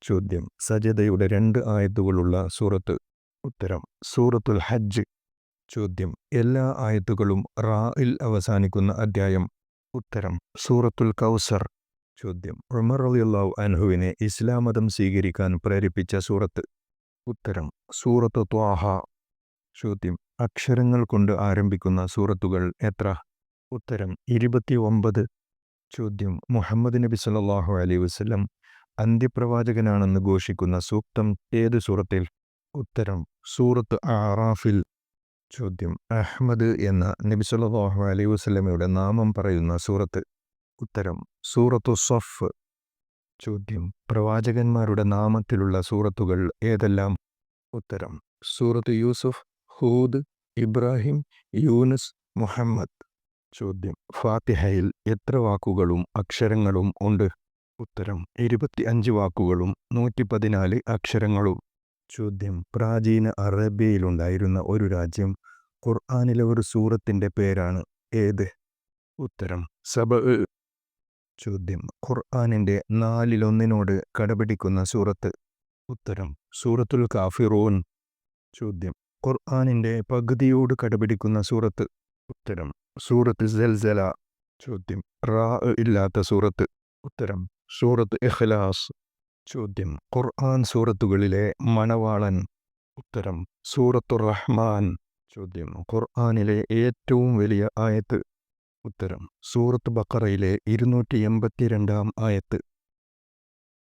ചോദ്യം. സജദയുടെ 2 ആയത്തുകളുള്ള സൂറത്ത്. ഉത്തരം. സൂറത്തുൽ ഹജ്ജ്. ചോദ്യം. എല്ലാ ആയത്തുകളും റായിൽ അവസാനിക്കുന്ന അദ്ധ്യായം. ഉത്തരം. സൂറത്തുൽ കൗസർ. ചോദ്യം. ഉമർ റളിയല്ലാഹു അൻഹുവിനെ ഇസ്ലാം മതം സ്വീകരിക്കാൻ പ്രേരിപ്പിച്ച സൂറത്ത്. ഉത്തരം. സൂറത്ത് ത്വാഹ. ചോദ്യം. അക്ഷരങ്ങൾ കൊണ്ട് ആരംഭിക്കുന്ന സൂറത്തുകൾ എത്ര? ഉത്തരം. 29. ചോദ്യം. മുഹമ്മദ് നബി സല്ലല്ലാഹു അലൈഹി വസല്ലം അന്ത്യപ്രവാചകനാണെന്ന് ഘോഷിക്കുന്ന സൂക്തം ഏത് സൂറത്തിൽ? ഉത്തരം. സൂറത്ത് അറാഫിൽ. ചോദ്യം. അഹ്മദ് എന്ന നബി സല്ലല്ലാഹു അലൈഹി വസല്ലമയുടെ നാമം പറയുന്ന സൂറത്ത്. ഉത്തരം. സൂറത്തു സഫ്. ചോദ്യം. പ്രവാചകന്മാരുടെ നാമത്തിലുള്ള സൂറത്തുകൾ ഏതെല്ലാം? ഉത്തരം. സൂറത്ത് യൂസുഫ്, ഹൂദ്, ഇബ്രാഹിം, യൂനുസ്, മുഹമ്മദ്. ചോദ്യം. ഫാത്തിഹയിൽ എത്ര വാക്കുകളും അക്ഷരങ്ങളും ഉണ്ട്? ഉത്തരം. 25 വാക്കുകളും 114 അക്ഷരങ്ങളും. ചോദ്യം. പ്രാചീന അറേബ്യയിലുണ്ടായിരുന്ന ഒരു രാജ്യം ഖുർആനിലെ ഒരു സൂറത്തിൻ്റെ പേരാണ് ഏത്? ഉത്തരം. സബഅ. ചോദ്യം. ഖുർആനിൻ്റെ 4/1 കടപിടിക്കുന്ന സൂറത്ത്. ഉത്തരം. സൂറത്തുൽ കാഫിറൂൻ. ചോദ്യം. ഖുർആനിൻ്റെ പകുതിയോട് കടപിടിക്കുന്ന സൂറത്ത്. ഉത്തരം. സൂറത്ത് സൽസല. ചോദ്യം. റാ ഇല്ലാത്ത സൂറത്ത്. ഉത്തരം. സൂറത്ത് ഇഖ്ലാസ്. ചോദ്യം. ഖുർആൻ സൂറത്തുകളിലെ മണവാളൻ. ഉത്തരം. സൂറത്തുർ റഹ്മാൻ. ചോദ്യം. ഖുർആനിലെ ഏറ്റവും വലിയ ആയത്ത്. ഉത്തരം. സൂറത്ത് ബഖറയിലെ 282 ആയത്ത്.